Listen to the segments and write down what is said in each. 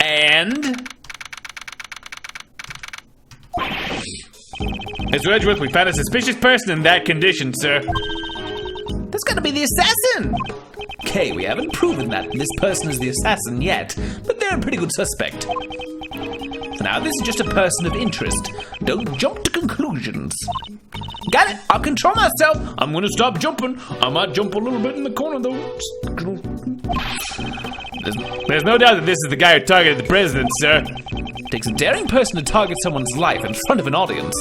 And... Mr. Edgeworth, we found a suspicious person in that condition, sir. That's gotta be the assassin! Okay, we haven't proven that this person is the assassin yet, but they're a pretty good suspect. For now, this is just a person of interest. Don't jump to conclusions. Got it! I'll control myself! I'm gonna stop jumping. I might jump a little bit in the corner, though. There's no doubt that this is the guy who targeted the president, sir. It takes a daring person to target someone's life in front of an audience.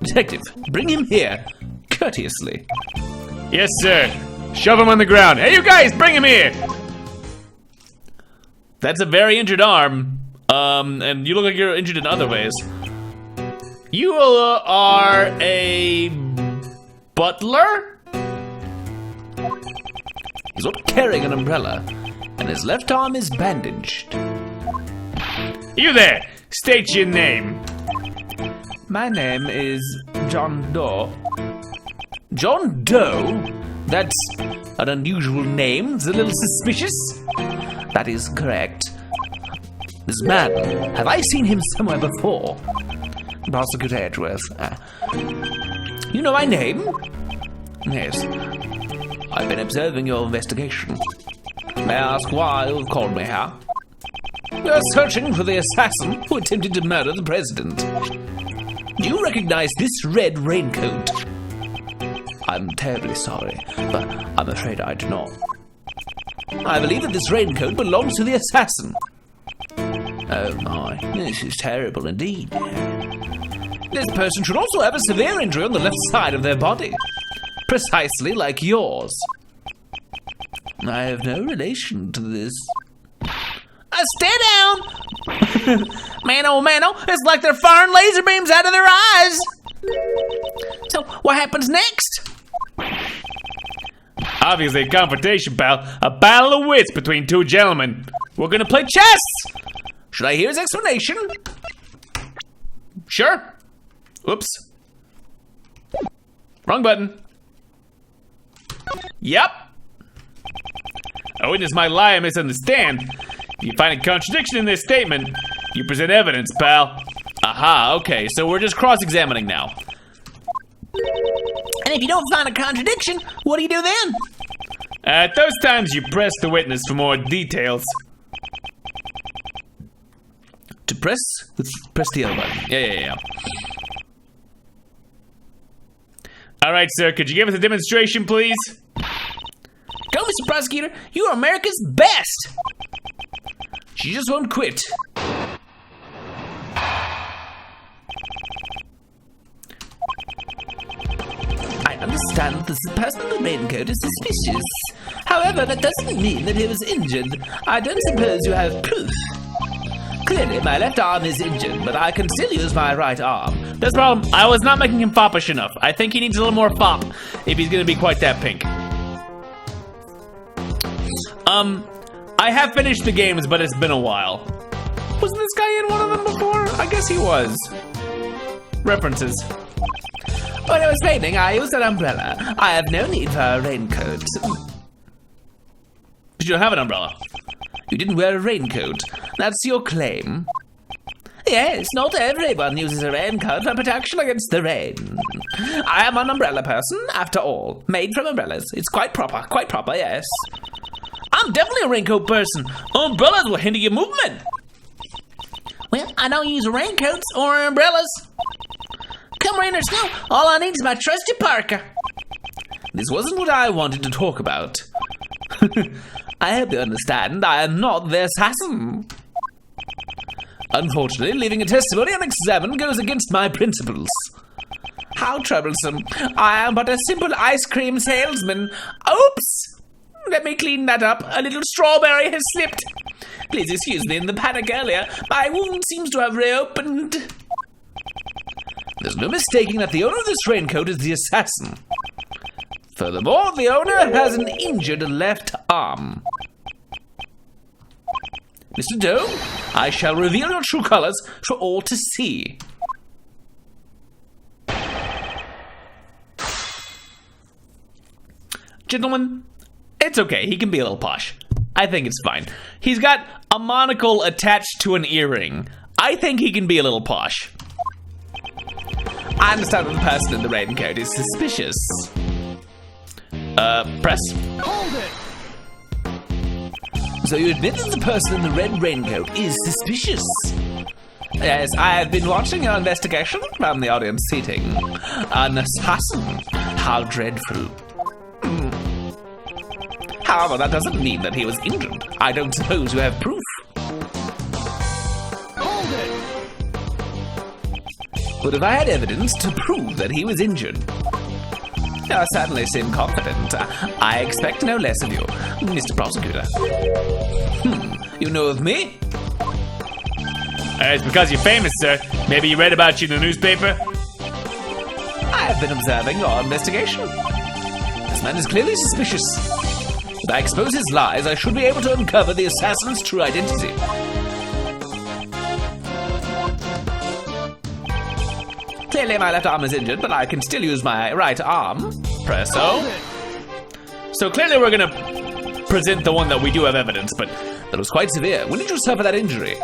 Detective, bring him here. Courteously. Yes, sir. Shove him on the ground. Hey, you guys, bring him here! That's a very injured arm. And you look like you're injured in other ways. You are a... butler? He's not carrying an umbrella, and his left arm is bandaged. You there! State your name. My name is John Doe. John Doe? That's an unusual name. It's a little suspicious. That is correct. This man, have I seen him somewhere before? Prosecutor Edgeworth. You know my name? Yes. I've been observing your investigation. May I ask why you've called me here? We are searching for the assassin who attempted to murder the president. Do you recognize this red raincoat? I'm terribly sorry, but I'm afraid I do not. I believe that this raincoat belongs to the assassin. Oh my, this is terrible indeed. This person should also have a severe injury on the left side of their body. Precisely like yours. I have no relation to this. Stay down! Man, oh, it's like they're firing laser beams out of their eyes! So, what happens next? Obviously a confrontation, pal. A battle of wits between two gentlemen. We're gonna play chess! Should I hear his explanation? Sure. Oops. Wrong button. Yep. A witness might lie and misunderstand. If you find a contradiction in this statement, you present evidence, pal. Aha, okay, so we're just cross-examining now. And if you don't find a contradiction, what do you do then? At those times, you press the witness for more details. To press the other button. Yeah. All right, sir, could you give us a demonstration, please? Go, Mr. Prosecutor. You are America's best. She just won't quit. I understand that this person in the raincoat is suspicious. However, that doesn't mean that he was injured. I don't suppose you have proof. Clearly, my left arm is injured, but I can still use my right arm. That's the problem. I was not making him foppish enough. I think he needs a little more fop if he's gonna be quite that pink. I have finished the games, but it's been a while. Wasn't this guy in one of them before? I guess he was. References. When it was raining, I used an umbrella. I have no need for a raincoat. But you don't have an umbrella. You didn't wear a raincoat. That's your claim. Yes, not everyone uses a raincoat for protection against the rain. I am an umbrella person, after all. Made from umbrellas. It's quite proper, yes. I'm definitely a raincoat person. Umbrellas will hinder your movement. Well, I don't use raincoats or umbrellas. Come rain or snow, all I need is my trusty parka. This wasn't what I wanted to talk about. I hope you understand, I am not the assassin. Unfortunately, leaving a testimony unexamined goes against my principles. How troublesome. I am but a simple ice cream salesman. Oops! Let me clean that up. A little strawberry has slipped. Please excuse me, in the panic earlier, my wound seems to have reopened. There's no mistaking that the owner of this raincoat is the assassin. Furthermore, the owner has an injured left arm. Mr. Doe, I shall reveal your true colors for all to see. Gentlemen, it's okay. He can be a little posh. I think it's fine. He's got a monocle attached to an earring. I think he can be a little posh. I understand that the person in the raincoat is suspicious. Press. Hold it! So you admit that the person in the red raincoat is suspicious? Yes, I have been watching your investigation from the audience seating. An assassin. How dreadful. However, that doesn't mean that he was injured. I don't suppose you have proof. Hold it! But if I had evidence to prove that he was injured, you certainly seem confident. I expect no less of you, Mr. Prosecutor. You know of me? It's because you're famous, sir. Maybe he read about you in the newspaper? I have been observing your investigation. This man is clearly suspicious. If I expose his lies, I should be able to uncover the assassin's true identity. Clearly my left arm is injured, but I can still use my right arm. Presso. So clearly we're gonna present the one that we do have evidence, but That was quite severe. When did you suffer that injury?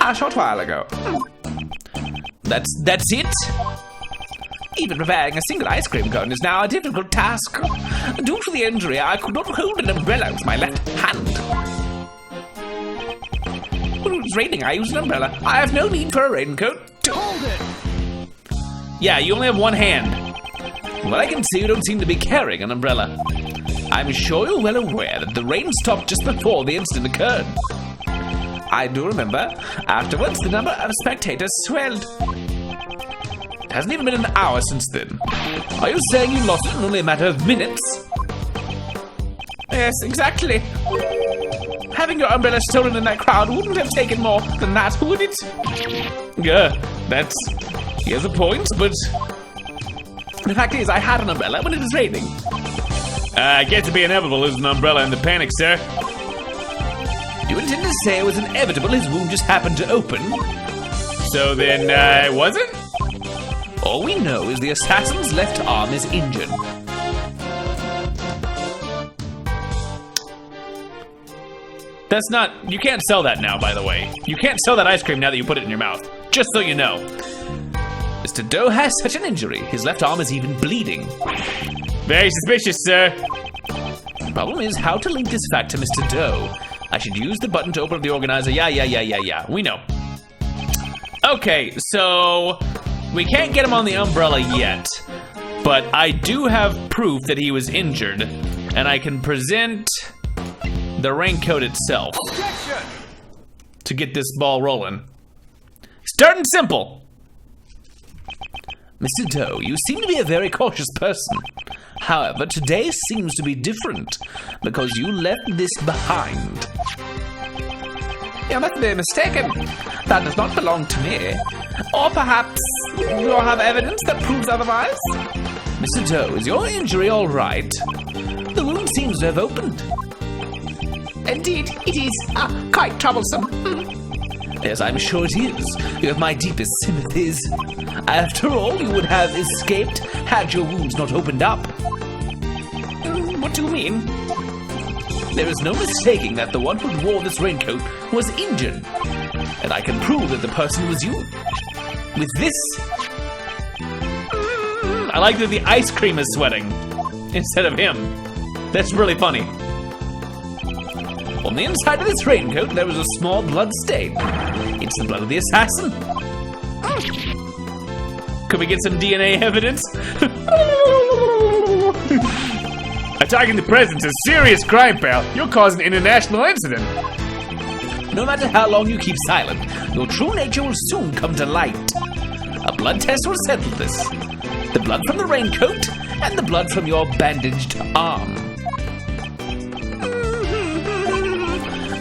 A short while ago. That's it? Even preparing a single ice cream cone is now a difficult task. Due to the injury, I could not hold an umbrella with my left hand. When it was raining, I used an umbrella. I have no need for a raincoat. Hold it! yeah, you only have one hand. Well, I can see you don't seem to be carrying an umbrella. I'm sure you're well aware that the rain stopped just before the incident occurred. I do remember. Afterwards, the number of spectators swelled. It hasn't even been an hour since then. Are you saying you lost it in only a matter of minutes? Yes, exactly. Having your umbrella stolen in that crowd wouldn't have taken more than that, would it? Yeah, he has a point, but The fact is, I had an umbrella when it was raining. I get to be inevitable losing an umbrella in the panic, sir. You intend to say it was inevitable his wound just happened to open? So then, it wasn't? All we know is the assassin's left arm is injured. That's not, you can't sell that now, by the way. You can't sell that ice cream now that you put it in your mouth. Just so you know. Mr. Doe has such an injury, his left arm is even bleeding. Very suspicious, sir. The problem is how to link this fact to Mr. Doe. I should use the button to open up the organizer. Yeah. We know. Okay, so we can't get him on the umbrella yet, but I do have proof that he was injured, and I can present the raincoat itself Objection! to get this ball rolling. Starting simple. Mr. Doe, you seem to be a very cautious person. However, today seems to be different because you left this behind. You must be mistaken. That does not belong to me. Or perhaps you have evidence that proves otherwise? Mr. Doe, is your injury all right? The wound seems to have opened. Indeed, it is quite troublesome. Yes, I'm sure it is. You have my deepest sympathies. After all, you would have escaped had your wounds not opened up. What do you mean? There is no mistaking that the one who wore this raincoat was injured. And I can prove that the person was you. With this... I like that the ice cream is sweating instead of him. That's really funny. On the inside of this raincoat, there was a small blood stain. It's the blood of the assassin. Could we get some DNA evidence? Attacking the president's a serious crime, pal. You're causing an international incident. No matter how long you keep silent, your true nature will soon come to light. A blood test will settle this. The blood from the raincoat and the blood from your bandaged arm.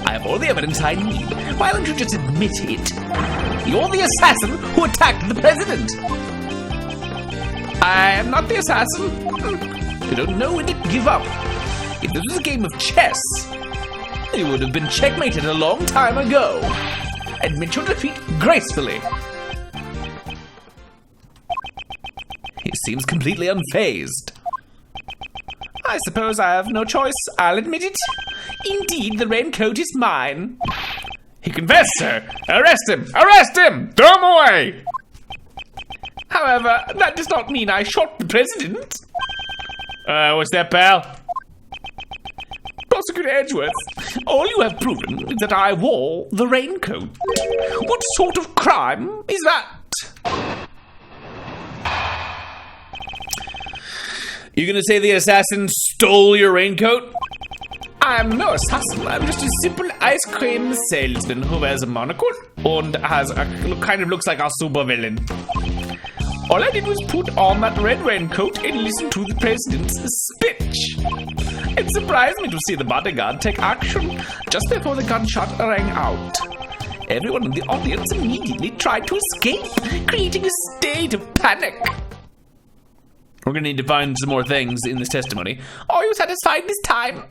I have all the evidence I need. Why don't you just admit it? You're the assassin who attacked the president. I am not the assassin. You don't know when to give up. If this was a game of chess, you would have been checkmated a long time ago. Admit your defeat gracefully. He seems completely unfazed. I suppose I have no choice, I'll admit it. Indeed, the raincoat is mine. He confessed, sir. Arrest him! Arrest him! Throw him away! However, that does not mean I shot the president. What's that, pal? Prosecutor Edgeworth, all you have proven is that I wore the raincoat. What sort of crime is that? You gonna say the assassin stole your raincoat? I'm no assassin. I'm just a simple ice cream salesman who wears a monocle and has kind of looks like a supervillain. All I did was put on that red raincoat and listen to the president's speech. It surprised me to see the bodyguard take action just before the gunshot rang out. Everyone in the audience immediately tried to escape, creating a state of panic. We're gonna need to find some more things in this testimony. Are you satisfied this time?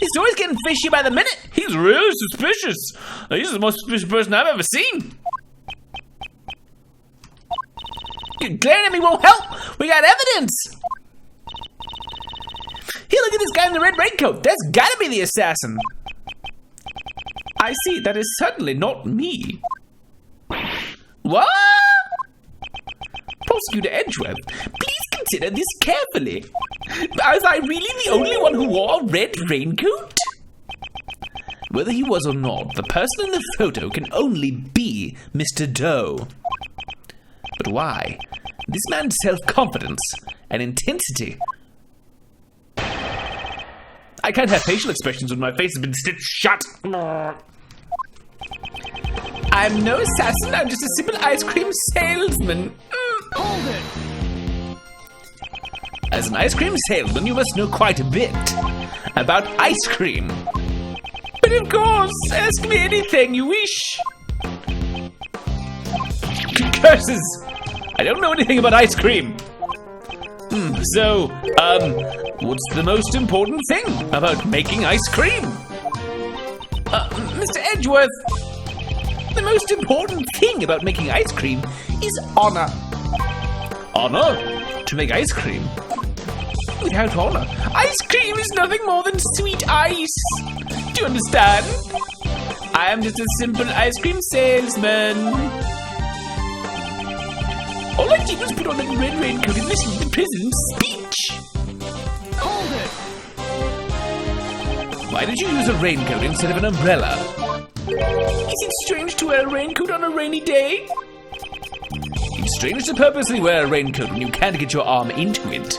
This story's getting fishy by the minute. He's really suspicious. He's the most suspicious person I've ever seen. Glaring at me won't help. We got evidence. Here, look at this guy in the red raincoat. That's gotta be the assassin. I see. That is certainly not me. What? Prosecutor Edgeworth, please consider this carefully. Was I really the only one who wore a red raincoat? Whether he was or not, the person in the photo can only be Mr. Doe. But why? This man's self-confidence and intensity. I can't have facial expressions when my face has been stitched shut. I'm no assassin, I'm just a simple ice cream salesman. Hold it! As an ice cream salesman, you must know quite a bit about ice cream. But of course, ask me anything you wish. Curses! I don't know anything about ice cream. So, what's the most important thing about making ice cream? Mr. Edgeworth, the most important thing about making ice cream is honor. Honor? To make ice cream? Without honor, ice cream is nothing more than sweet ice. Do you understand? I am just a simple ice cream salesman. All I did was put on that red raincoat and listen to the president's speech. Hold it! Why did you use a raincoat instead of an umbrella? Is it strange to wear a raincoat on a rainy day? It's strange to purposely wear a raincoat when you can't get your arm into it.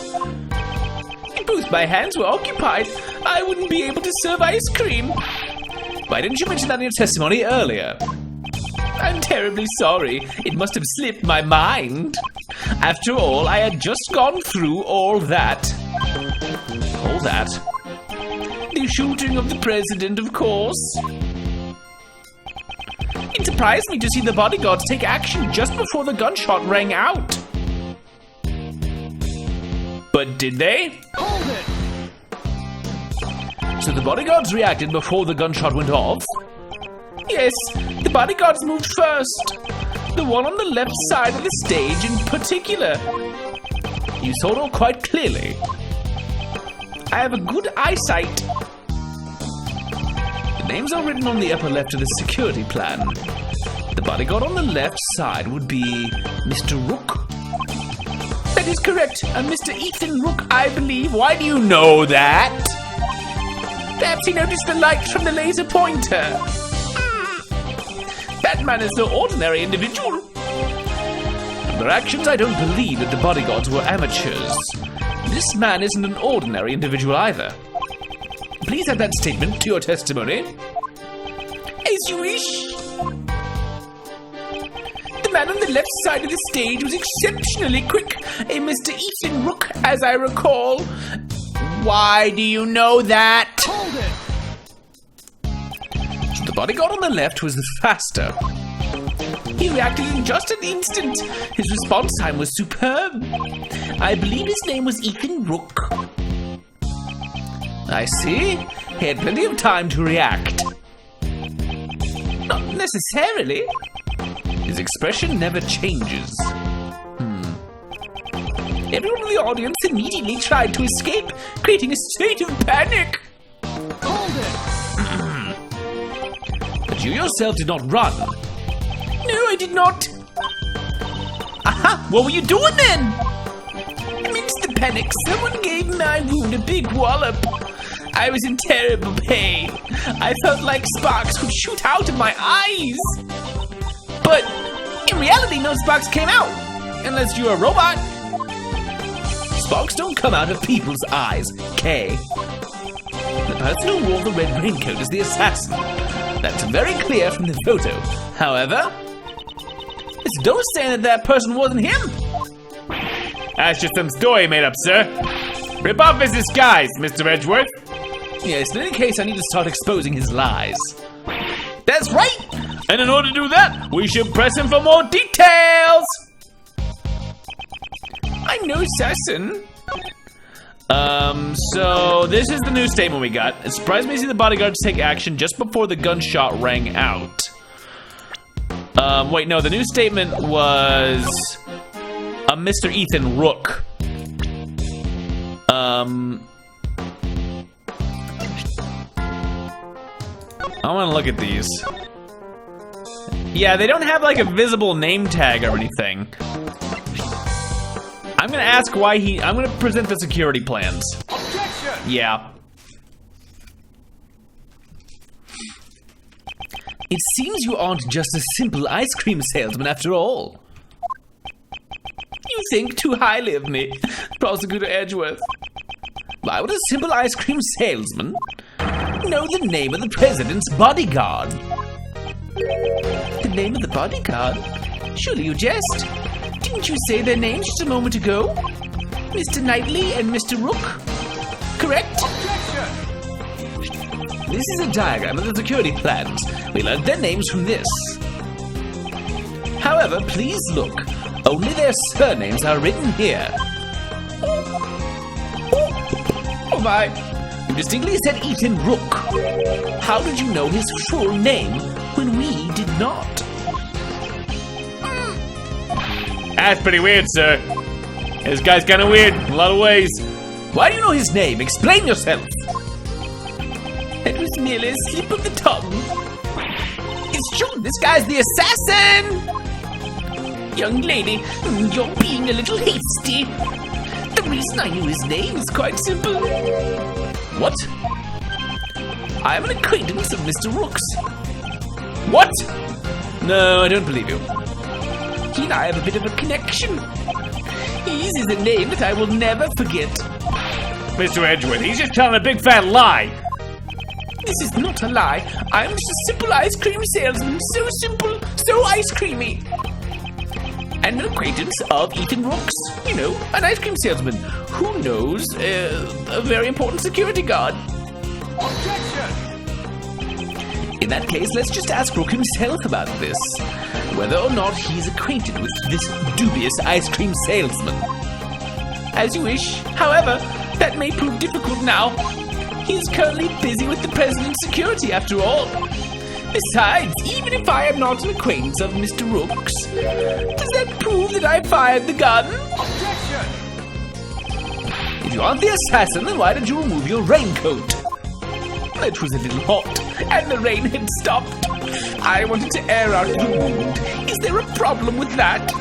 If both my hands were occupied, I wouldn't be able to serve ice cream. Why didn't you mention that in your testimony earlier? I'm terribly sorry. It must have slipped my mind. After all, I had just gone through all that. All that? The shooting of the president, of course. It surprised me to see the bodyguards take action just before the gunshot rang out. But did they? Hold it! So the bodyguards reacted before the gunshot went off? Yes, the bodyguards moved first. The one on the left side of the stage in particular. You saw it all quite clearly. I have a good eyesight. The names are written on the upper left of the security plan. The bodyguard on the left side would be Mr. Rook. That is correct. Mr. Ethan Rook, I believe. Why do you know that? Perhaps he noticed the light from the laser pointer. That man is no ordinary individual. From their actions, I don't believe that the bodyguards were amateurs. This man isn't an ordinary individual either. Please add that statement to your testimony. As you wish. The man on the left side of the stage was exceptionally quick. A Mr. Ethan Rook, as I recall. Why do you know that? Hold it! So the bodyguard on the left was the faster. He reacted in just an instant. His response time was superb. I believe his name was Ethan Rook. I see. He had plenty of time to react. Not necessarily. His expression never changes. Everyone in the audience immediately tried to escape, creating a state of panic. Hold it! But you yourself did not run. No, I did not. Aha! What were you doing then? Amidst the panic, someone gave my wound a big wallop. I was in terrible pain. I felt like sparks would shoot out of my eyes. But in reality, no sparks came out. Unless you're a robot. Sparks don't come out of people's eyes, Kay. The person who wore the red raincoat is the assassin. That's very clear from the photo. However, it's don't say that person wasn't him. That's just some story made up, sir. Rip off his disguise, Mr. Edgeworth. Yes, in any case, I need to start exposing his lies. That's right! And in order to do that, we should press him for more details. I'm no assassin. So this is the new statement we got. It surprised me to see the bodyguards take action just before the gunshot rang out. Wait, no, the new statement was a Mr. Ethan Rook. I want to look at these. Yeah, they don't have like a visible name tag or anything. I'm gonna ask why I'm gonna present the security plans. Objection! Yeah. It seems you aren't just a simple ice cream salesman after all. You think too highly of me, Prosecutor Edgeworth. Why would a simple ice cream salesman know the name of the president's bodyguard? The name of the bodyguard? Surely you jest. Didn't you say their names just a moment ago? Mr. Knightley and Mr. Rook? Correct? Objection! This is a diagram of the security plans. We learned their names from this. However, please look. Only their surnames are written here. Oh my. You distinctly said Ethan Rook. How did you know his full name when we did not? That's pretty weird, sir. This guy's kind of weird in a lot of ways. Why do you know his name? Explain yourself. It was merely a slip of the tongue. It's true, this guy's the assassin! Young lady, you're being a little hasty. The reason I knew his name is quite simple. What? I'm an acquaintance of Mr. Rook's. What? No, I don't believe you. He and I have a bit of a connection. His is a name that I will never forget. Mr. Edgeworth, he's just telling a big fat lie. This is not a lie. I'm just a simple ice cream salesman. So simple, so ice creamy. And an acquaintance of Ethan Rook's. You know, an ice cream salesman who knows a very important security guard. Objection! In that case, let's just ask Rook himself about this. Whether or not he's acquainted with this dubious ice cream salesman. As you wish. However, that may prove difficult now. He's currently busy with the president's security, after all. Besides, even if I am not an acquaintance of Mr. Rook's, does that prove that I fired the gun? Objection! If you aren't the assassin, then why did you remove your raincoat? It was a little hot, and the rain had stopped. I wanted to air out the wound. Is there a problem with that?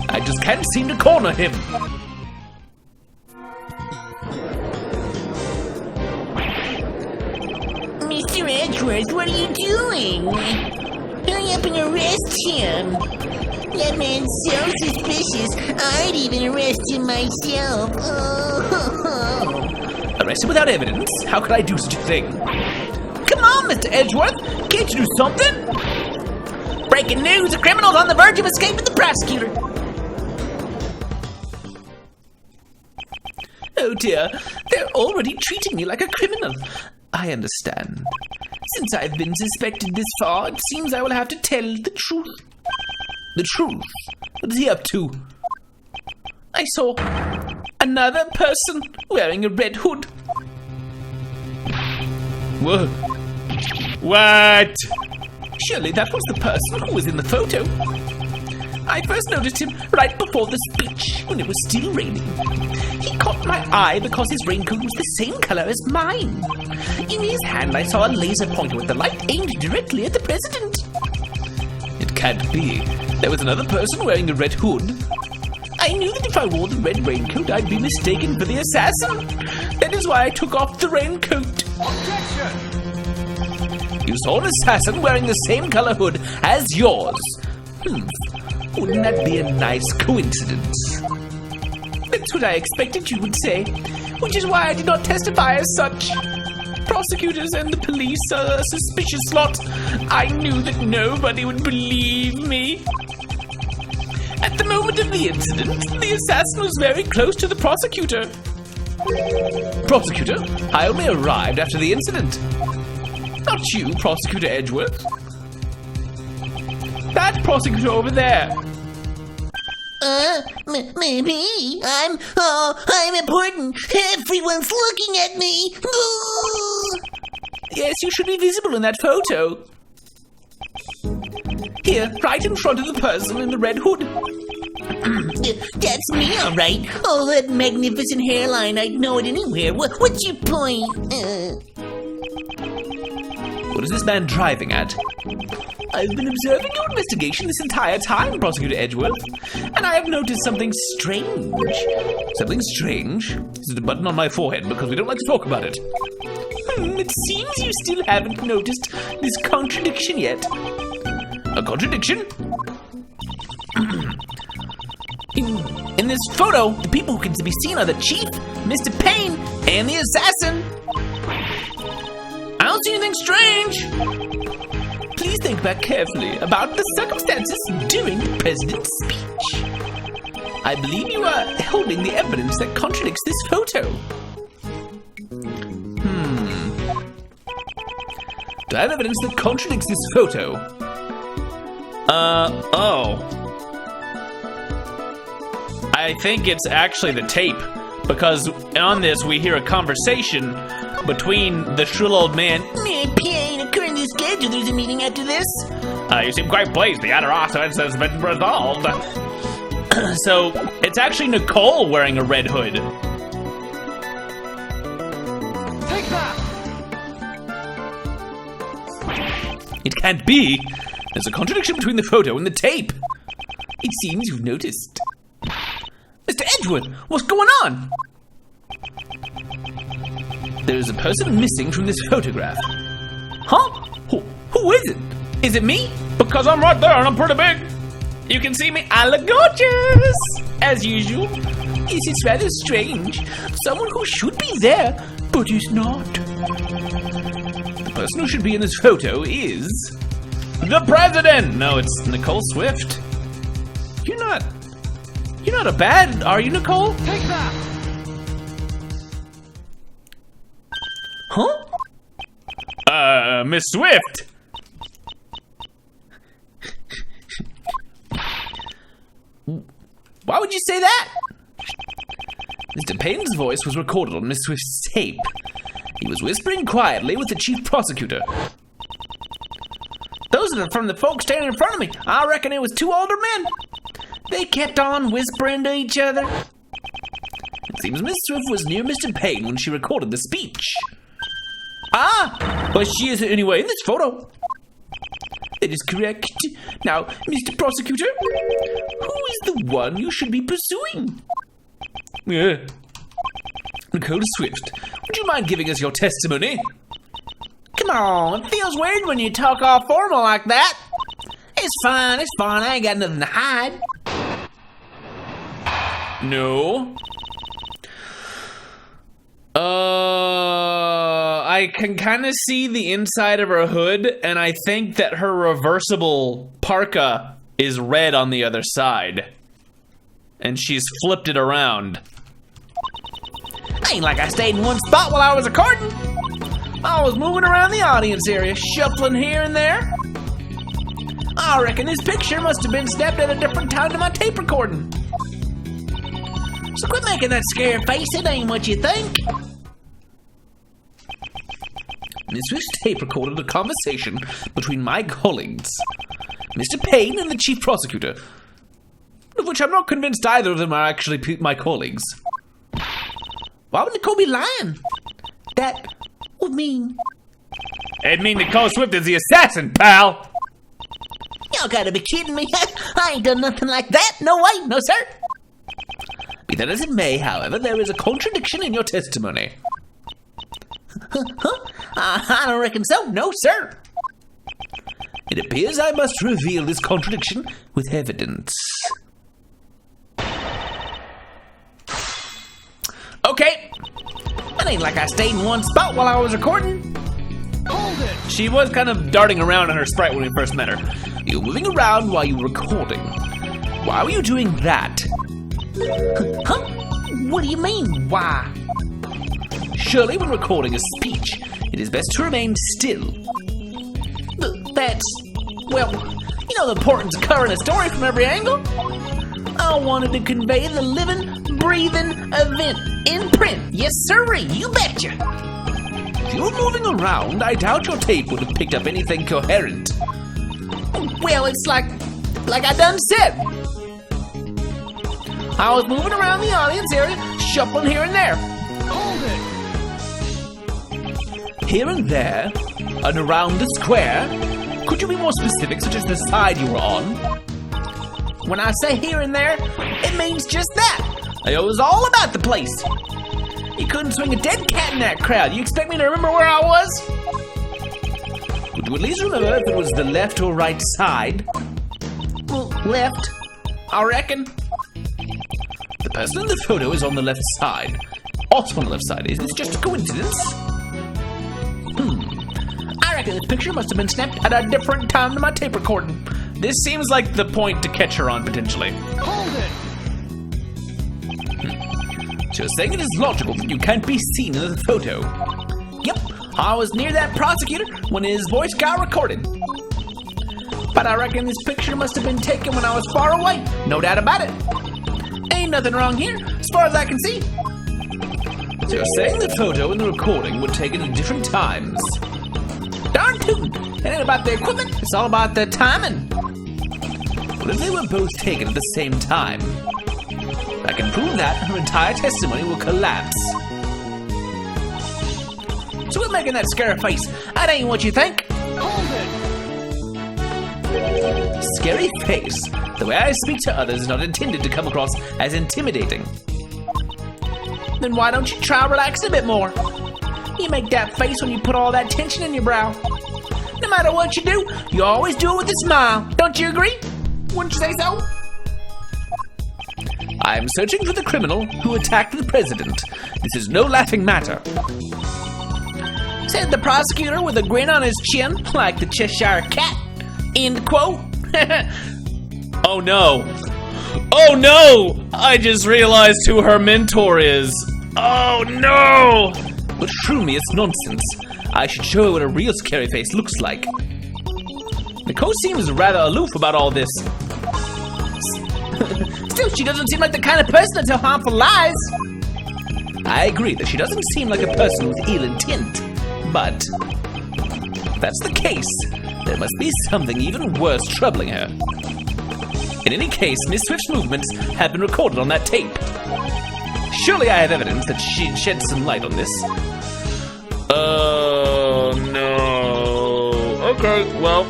I just can't seem to corner him. Mr. Edgeworth, what are you doing? Hurry up and arrest him. That man's so suspicious, I'd even arrest him myself. Oh. Arrested without evidence? How could I do such a thing? Come on, Mr. Edgeworth! Can't you do something? Breaking news! A criminal's on the verge of escaping the prosecutor! Oh dear, they're already treating me like a criminal. I understand. Since I've been suspected this far, it seems I will have to tell the truth. The truth? What is he up to? I saw another person wearing a red hood. What? What? Surely that was the person who was in the photo. I first noticed him right before the speech, when it was still raining. He caught my eye because his raincoat was the same color as mine. In his hand, I saw a laser pointer with the light aimed directly at the president. It can't be. There was another person wearing a red hood. I knew that if I wore the red raincoat, I'd be mistaken for the assassin. That is why I took off the raincoat. Objection! You saw an assassin wearing the same color hood as yours. Wouldn't that be a nice coincidence? That's what I expected you would say, which is why I did not testify as such. Prosecutors and the police are a suspicious lot. I knew that nobody would believe me. At the moment of the incident, the assassin was very close to the prosecutor. Prosecutor, I only arrived after the incident. Not you, Prosecutor Edgeworth. That prosecutor over there. Maybe. I'm important. Everyone's looking at me. Yes, you should be visible in that photo. Here, right in front of the person in the red hood. That's me, all right. Oh, that magnificent hairline. I'd know it anywhere. What's your point? What is this man driving at? I've been observing your investigation this entire time, Prosecutor Edgeworth, and I have noticed something strange. Something strange? Is it a button on my forehead? Because we don't like to talk about it. It seems you still haven't noticed this contradiction yet. A contradiction? In this photo, the people who can be seen are the chief, Mr. Payne, and the assassin. I don't see anything strange. Please think back carefully about the circumstances during the president's speech. I believe you are holding the evidence that contradicts this photo. Do I have evidence that contradicts this photo? I think it's actually the tape, because on this we hear a conversation between the shrill old man. Payne, according to the schedule, there's a meeting after this. You seem quite pleased. The other offense has been resolved. So it's actually Nicole wearing a red hood. Take that! It can't be. There's a contradiction between the photo and the tape. It seems you've noticed. Mr. Edgeworth, what's going on? There's a person missing from this photograph. Huh? Who is it? Is it me? Because I'm right there and I'm pretty big. You can see me. I look gorgeous, as usual. Yes, it's rather strange. Someone who should be there, but is not. The person who should be in this photo is the president. No, it's Nicole Swift. You're not a bad, are you, Nicole? Take that! Huh? Miss Swift. Why would you say that? Mr. Payne's voice was recorded on Miss Swift's tape. He was whispering quietly with the chief prosecutor. Those are from the folks standing in front of me. I reckon it was two older men. They kept on whispering to each other. It seems Miss Swift was near Mr. Payne when she recorded the speech. But she isn't anyway in this photo. That is correct. Now, Mr. Prosecutor, who is the one you should be pursuing? Nicole Swift, would you mind giving us your testimony? Come on, it feels weird when you talk all formal like that. It's fine, I ain't got nothing to hide. No. I can kind of see the inside of her hood, and I think that her reversible parka is red on the other side. And she's flipped it around. Ain't like I stayed in one spot while I was recording. I was moving around the audience area, shuffling here and there. I reckon this picture must have been snapped at a different time to my tape recording. So quit making that scared face, it ain't what you think. Miss Swift's tape recorded a conversation between my colleagues, Mr. Payne and the chief prosecutor. Of which I'm not convinced either of them are actually my colleagues. Why would Nicole be lying? That would mean... It'd mean Nicole Swift is the assassin, pal! Y'all gotta be kidding me. I ain't done nothing like that. No way, no sir. Be that as it may, however, there is a contradiction in your testimony. I don't reckon so. No sir. It appears I must reveal this contradiction with evidence. Okay, It ain't like I stayed in one spot while I was recording. Hold it! she was kind of darting around on her sprite when we first met her. You were moving around while you were recording. Why were you doing that? Huh? What do you mean, why? Surely when recording a speech, it is best to remain still. That's... well, you know the importance of covering a story from every angle. I wanted to convey the living, breathing event in print. Yes, sirree, you betcha. If you were moving around, I doubt your tape would have picked up anything coherent. Well, it's like I done said. I was moving around the audience area, shuffling here and there. Hold it! Here and there, and around the square. Could you be more specific, such as the side you were on? When I say here and there, it means just that. It was all about the place. You couldn't swing a dead cat in that crowd. You expect me to remember where I was? Would you at least remember if it was the left or right side? Well, left, I reckon. The person in the photo is on the left side. Also on the left side. Is this just a coincidence? I reckon this picture must have been snapped at a different time than my tape recording. This seems like the point to catch her on, potentially. Hold it! So you're saying it is logical that you can't be seen in the photo? Yep, I was near that prosecutor when his voice got recorded. But I reckon this picture must have been taken when I was far away. No doubt about it. Ain't nothing wrong here, as far as I can see. So you're saying the photo and the recording were taken at different times? Darn tootin'. It ain't about the equipment, it's all about the timing. What if they were both taken at the same time? I can prove that her entire testimony will collapse. So quit making that scary face. That ain't what you think. Hold it! Scary face? The way I speak to others is not intended to come across as intimidating. Then why don't you try relaxing a bit more? You make that face when you put all that tension in your brow. No matter what you do, you always do it with a smile. Don't you agree? Wouldn't you say so? I am searching for the criminal who attacked the president. This is no laughing matter. Said the prosecutor with a grin on his chin, like the Cheshire Cat. End quote. Oh no. Oh no! I just realized who her mentor is. Oh no! But true me, it's nonsense. I should show her what a real scary face looks like. Nicole seems rather aloof about all this. Still, she doesn't seem like the kind of person to tell harmful lies. I agree that she doesn't seem like a person with ill intent. But if that's the case, there must be something even worse troubling her. In any case, Miss Swift's movements have been recorded on that tape. Surely I have evidence that she'd shed some light on this. Oh no. Okay, well,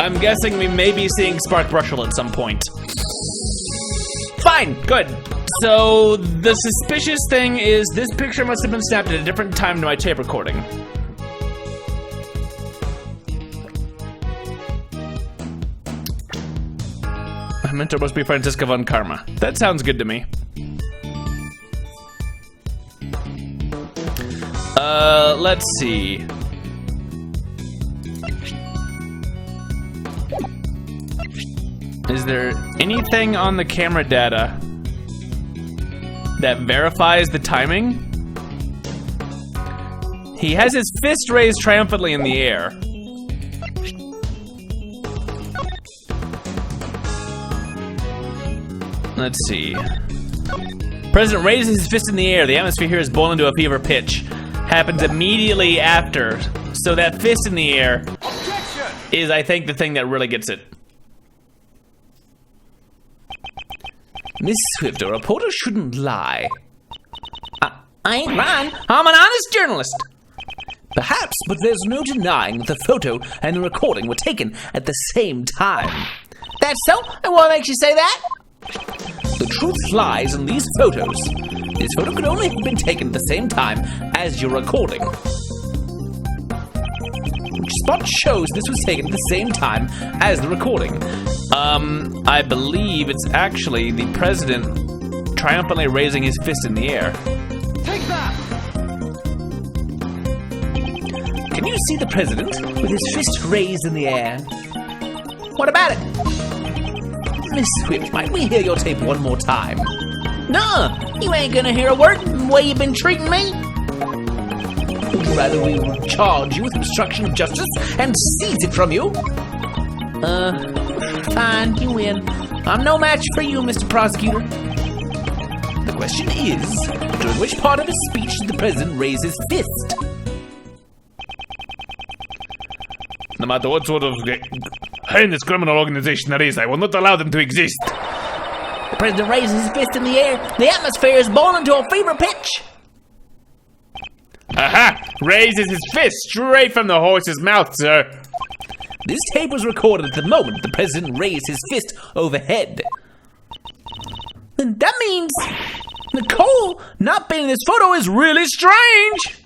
I'm guessing we may be seeing Spark Brushel at some point. Fine, good. So the suspicious thing is this picture must have been snapped at a different time to my tape recording. My mentor must be Franziska von Karma. That sounds good to me. Let's see. Is there anything on the camera data that verifies the timing? He has his fist raised triumphantly in the air. Let's see. President raises his fist in the air. The atmosphere here is boiling to a fever pitch. Happens immediately after. So that fist in the air Objection! is, I think, the thing that really gets it. Miss Swift, a reporter shouldn't lie. I ain't lying. I'm an honest journalist. Perhaps, but there's no denying that the photo and the recording were taken at the same time. That's so? And what makes you say that? The truth lies in these photos. This photo could only have been taken at the same time as your recording. Which spot shows this was taken at the same time as the recording? I believe it's actually the president triumphantly raising his fist in the air. Take that! Can you see the president with his fist raised in the air? What about it? Miss Swift, might we hear your tape one more time? Nuh, you ain't gonna hear a word the way you've been treating me. Would you rather we would charge you with obstruction of justice and seize it from you? Fine, you win. I'm no match for you, Mr. Prosecutor. The question is, during which part of his speech did the president raise his fist? No matter what sort of heinous criminal organization there is, I will not allow them to exist. The president raises his fist in the air. The atmosphere is boiling to a fever pitch. Aha! Raises his fist straight from the horse's mouth, sir. This tape was recorded at the moment the president raised his fist overhead. Then that means Nicole not being in this photo is really strange.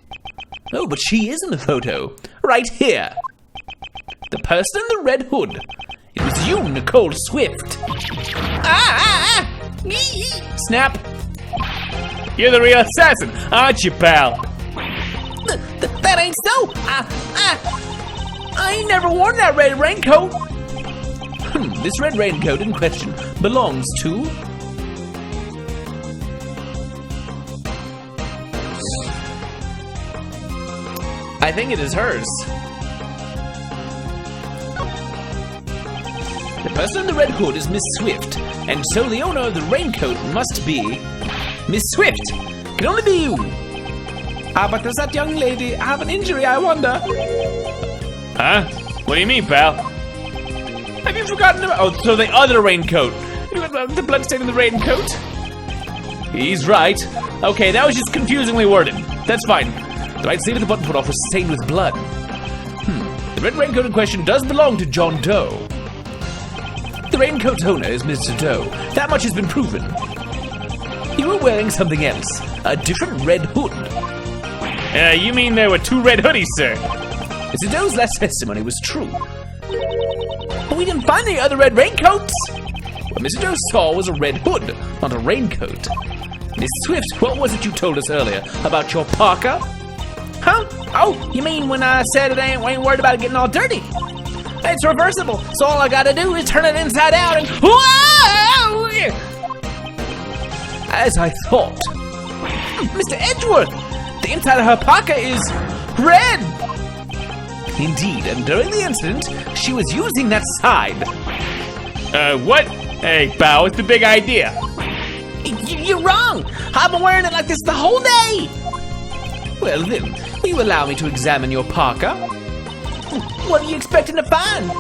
Oh, but she is in the photo. Right here. The person in the red hood. It was you, Nicole Swift. Snap. You're the real assassin, aren't you, pal? That ain't so. I ain't never worn that red raincoat. This red raincoat in question belongs to... I think it is hers. The person in the red hood is Miss Swift, and so the owner of the raincoat must be... Miss Swift! Can only be you! But does that young lady have an injury, I wonder? Huh? What do you mean, pal? Have you forgotten about... Oh, so the other raincoat. The blood stain in the raincoat? He's right. Okay, that was just confusingly worded. That's fine. The right sleeve of the button put off was stained with blood. The red raincoat in question does belong to John Doe. The raincoat's owner is Mr. Doe. That much has been proven. You were wearing something else. A different red hood. You mean there were two red hoodies, sir? Mr. Doe's last testimony was true. But we didn't find any other red raincoats. What Mr. Doe saw was a red hood, not a raincoat. Miss Swift, what was it you told us earlier about your parka? Huh? Oh, you mean when I said I ain't worried about it getting all dirty? It's reversible, so all I gotta do is turn it inside out and... Whoa! As I thought. Mr. Edgeworth, the inside of her parka is red. Indeed, and during the incident, she was using that side. What? Hey, pal, what's the big idea? You're wrong. I've been wearing it like this the whole day. Well then, will you allow me to examine your parka? What are you expecting to find?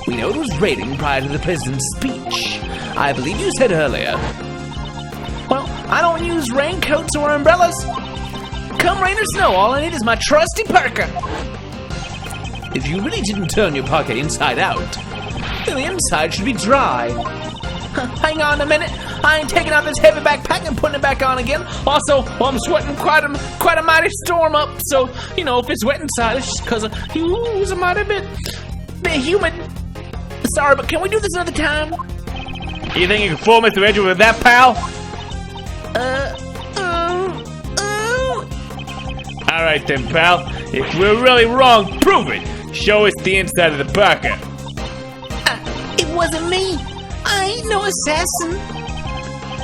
We know it was raining prior to the president's speech. I believe you said earlier. Well, I don't use raincoats or umbrellas. Come rain or snow, all I need is my trusty parka. If you really didn't turn your parka inside out, then the inside should be dry. Hang on a minute. I ain't taking out this heavy backpack and putting it back on again. Also, I'm sweating quite a mighty storm up. So, you know, if it's wet inside, it's just because it's a mighty bit humid. Sorry, but can we do this another time? You think you can fool Mr. Edgeworth with that, pal? Alright then, pal. If we're really wrong, prove it. Show us the inside of the parka. It wasn't me. I ain't no assassin.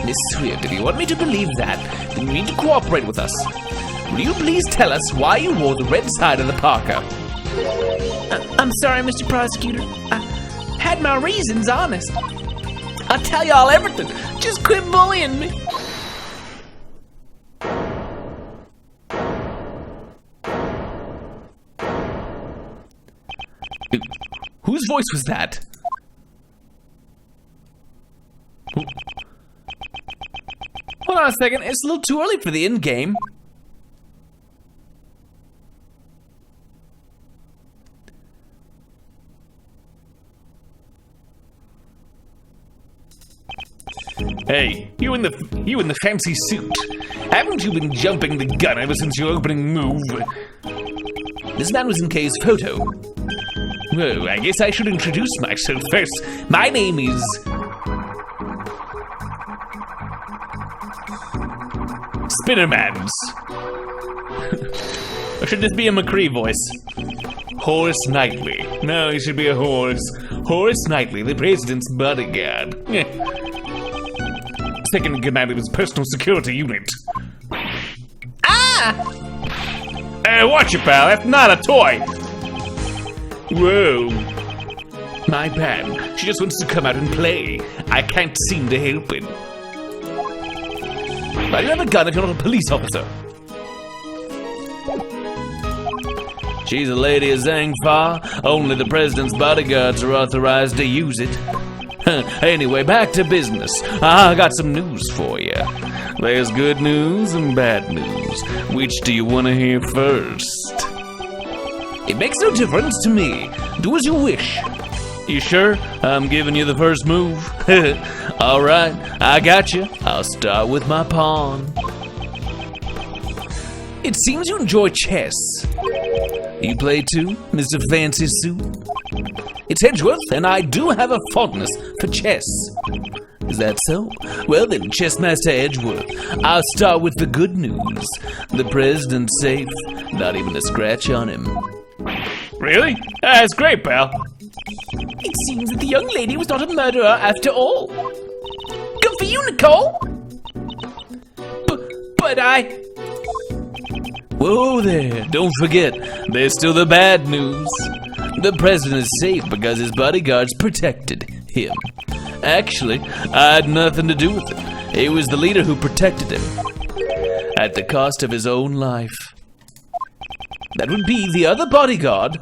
Miss Swift, if you want me to believe that, then you need to cooperate with us. Will you please tell us why you wore the red side of the parka? I'm sorry, Mr. Prosecutor. I had my reasons, honest. I'll tell y'all everything. Just quit bullying me. Whose voice was that? on a second. It's a little too early for the end game. Hey, you in the fancy suit. Haven't you been jumping the gun ever since your opening move? This man was in Kay's photo. Whoa, I guess I should introduce myself first. My name is... Spinnermans. Or should this be a McCree voice? Horace Knightley. No, he should be a horse. Horace Knightley, the president's bodyguard. Second in command of his personal security unit. Ah! Hey, watch it, pal. That's not a toy. Whoa. My bad. She just wants to come out and play. I can't seem to help it. Why do you have a gun if you're not a police officer? She's a lady of Zangfar. Only the president's bodyguards are authorized to use it. Anyway, back to business. I got some news for you. There's good news and bad news. Which do you want to hear first? It makes no difference to me. Do as you wish. You sure? I'm giving you the first move. All right, I got you. I'll start with my pawn. It seems you enjoy chess. You play too, Mr. Fancy Suit? It's Edgeworth, and I do have a fondness for chess. Is that so? Well then, Chessmaster Edgeworth, I'll start with the good news. The president's safe. Not even a scratch on him. Really? That's great, pal. It seems that the young lady was not a murderer after all. Good for you, Nicole! But I... Whoa there, don't forget, there's still the bad news. The president is safe because his bodyguards protected him. Actually, I had nothing to do with it. It was the leader who protected him. At the cost of his own life. That would be the other bodyguard.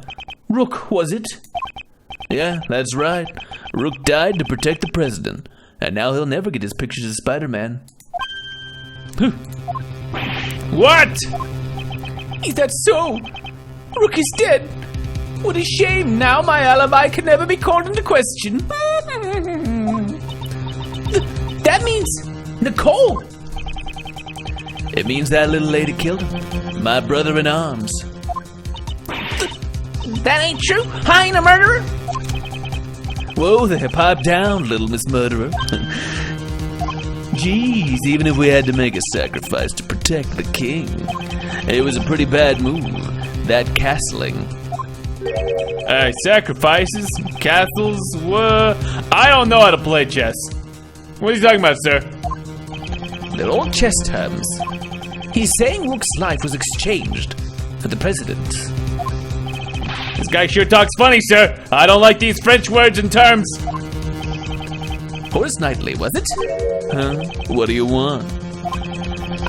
Rook, was it? Yeah, that's right. Rook died to protect the president. And now he'll never get his pictures of Spider-Man. What? Is that so? Rook is dead. What a shame. Now my alibi can never be called into question. That means Nicole. It means that little lady killed him. My brother in arms. That ain't true. I ain't a murderer. Whoa there, pipe down, little Miss Murderer. Jeez, even if we had to make a sacrifice to protect the king, it was a pretty bad move, that castling. Sacrifices? Castles? What? I don't know how to play chess. What are you talking about, sir? They're all chess terms. He's saying Rook's life was exchanged for the president. This guy sure talks funny, sir. I don't like these French words and terms. Horace Knightley, was it? Huh? What do you want?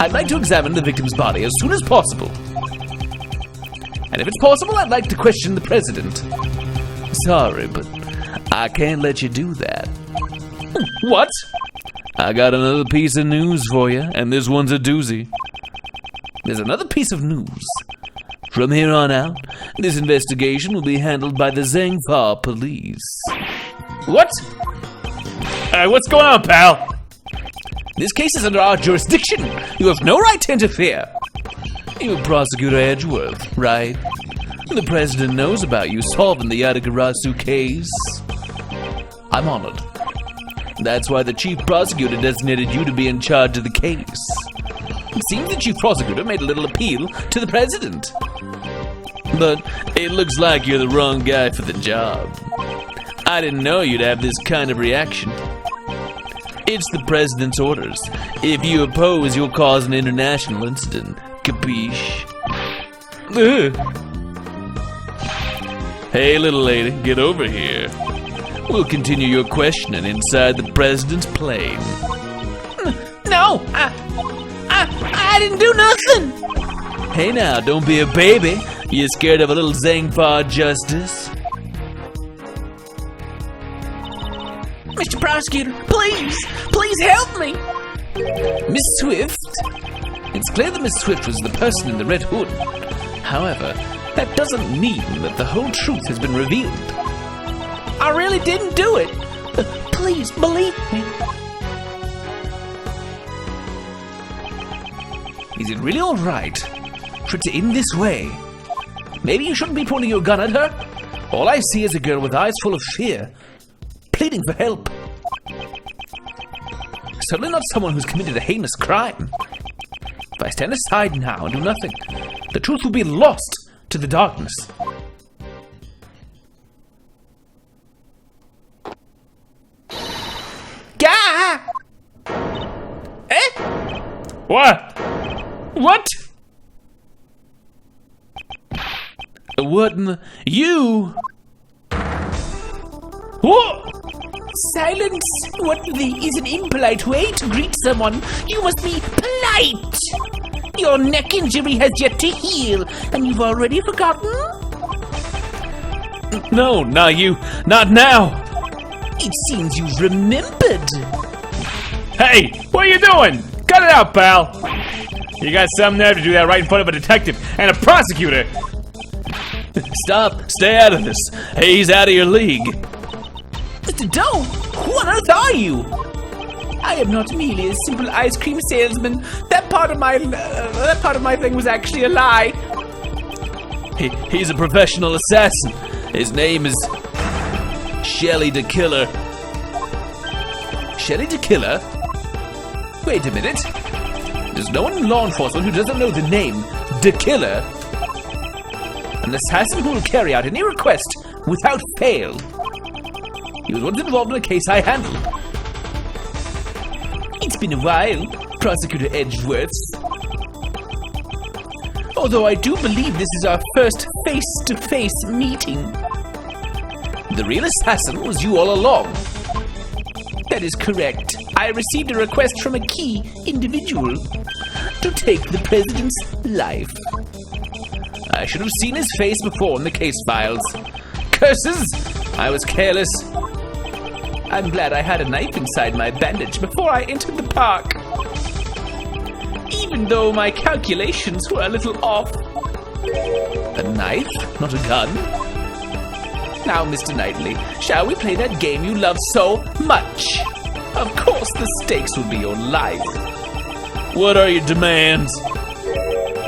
I'd like to examine the victim's body as soon as possible. And if it's possible, I'd like to question the president. Sorry, but I can't let you do that. What? I got another piece of news for you, and this one's a doozy. There's another piece of news. From here on out, this investigation will be handled by the Zangfar police. What? What's going on, pal? This case is under our jurisdiction. You have no right to interfere. You're Prosecutor Edgeworth, right? The president knows about you solving the Yatagarasu case. I'm honored. That's why the chief prosecutor designated you to be in charge of the case. It seems the chief prosecutor made a little appeal to the president. But it looks like you're the wrong guy for the job. I didn't know you'd have this kind of reaction. It's the president's orders. If you oppose, you'll cause an international incident. Capiche? Hey, little lady, get over here. We'll continue your questioning inside the president's plane. No, I didn't do nothing. Hey now, don't be a baby. You scared of a little Zangfar justice? Mr. Prosecutor, please help me. Miss Swift? It's clear that Miss Swift was the person in the red hood. However, that doesn't mean that the whole truth has been revealed. I really didn't do it. Please believe me. Is it really all right for it to end this way? Maybe you shouldn't be pointing your gun at her. All I see is a girl with eyes full of fear, pleading for help. Certainly not someone who's committed a heinous crime. If I stand aside now and do nothing, the truth will be lost to the darkness. Gah! Eh? What? What? What in the... You... What? Silence! What is an impolite way to greet someone? You must be polite! Your neck injury has yet to heal, and you've already forgotten? No, not you. Not now. It seems you've remembered. Hey, what are you doing? Cut it out, pal. You got some nerve to do that right in front of a detective and a prosecutor. Stop. Stay out of this. He's out of your league. Mr. Doe, who on earth are you? I am not merely a simple ice cream salesman. That part of my thing was actually a lie. He's a professional assassin. His name is Shelly the Killer. Shelly the Killer? Wait a minute. There's no one in law enforcement who doesn't know the name the Killer. An assassin who will carry out any request without fail. He was once involved in a case I handled. It's been a while, Prosecutor Edgeworth. Although I do believe this is our first face-to-face meeting. The real assassin was you all along. That is correct. I received a request from a key individual to take the president's life. I should have seen his face before in the case files. Curses! I was careless. I'm glad I had a knife inside my bandage before I entered the park. Even though my calculations were a little off. A knife, not a gun? Now, Mr. Knightley, shall we play that game you love so much? Of course, the stakes will be your life. What are your demands?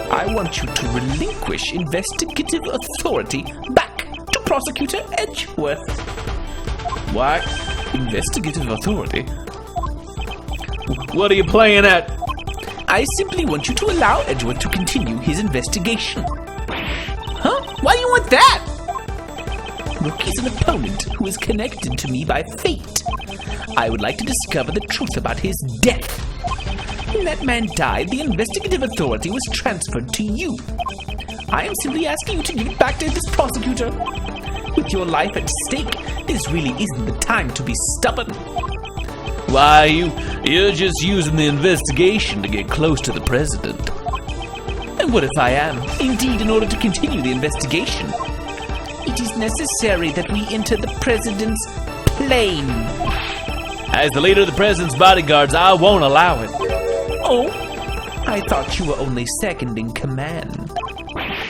I want you to relinquish investigative authority back to Prosecutor Edgeworth. Why? Investigative authority? What are you playing at? I simply want you to allow Edgeworth to continue his investigation. Huh? Why do you want that? Rookie's an opponent who is connected to me by fate. I would like to discover the truth about his death. When that man died, the investigative authority was transferred to you. I am simply asking you to give it back to this prosecutor. With your life at stake, this really isn't the time to be stubborn. Why, you're just using the investigation to get close to the president. And what if I am? Indeed, in order to continue the investigation, it is necessary that we enter the president's plane. As the leader of the president's bodyguards, I won't allow it. Oh, I thought you were only second in command.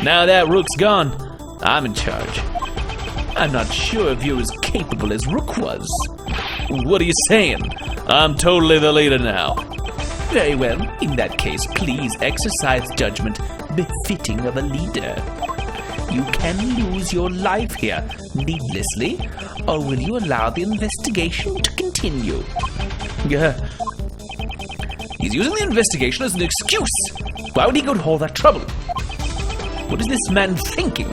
Now that Rook's gone, I'm in charge. I'm not sure if you're as capable as Rook was. What are you saying? I'm totally the leader now. Very well. In that case, please exercise judgment befitting of a leader. You can lose your life here needlessly, or will you allow the investigation to continue? Yeah. He's using the investigation as an excuse. Why would he go to all that trouble? What is this man thinking?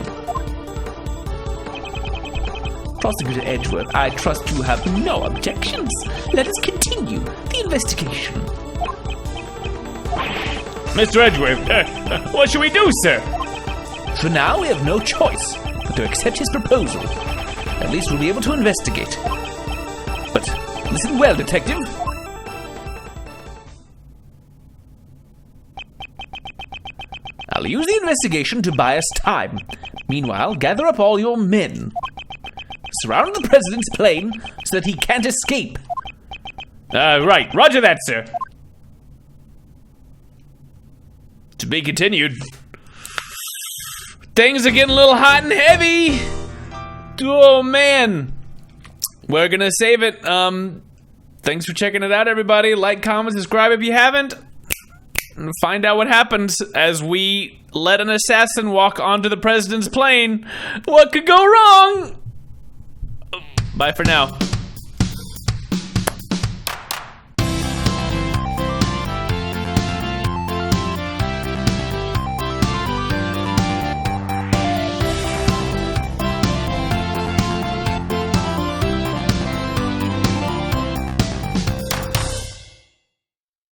Prosecutor Edgeworth, I trust you have no objections. Let us continue the investigation. Mr. Edgeworth, what should we do, sir? For now, we have no choice but to accept his proposal. At least we'll be able to investigate. But listen well, detective. I'll use the investigation to buy us time. Meanwhile, gather up all your men. Surround the president's plane so that he can't escape. Right. Roger that, sir. To be continued. Things are getting a little hot and heavy. Oh man. We're gonna save it. Thanks for checking it out, everybody. Like, comment, subscribe if you haven't. And find out what happens as we let an assassin walk onto the president's plane. What could go wrong? Bye for now.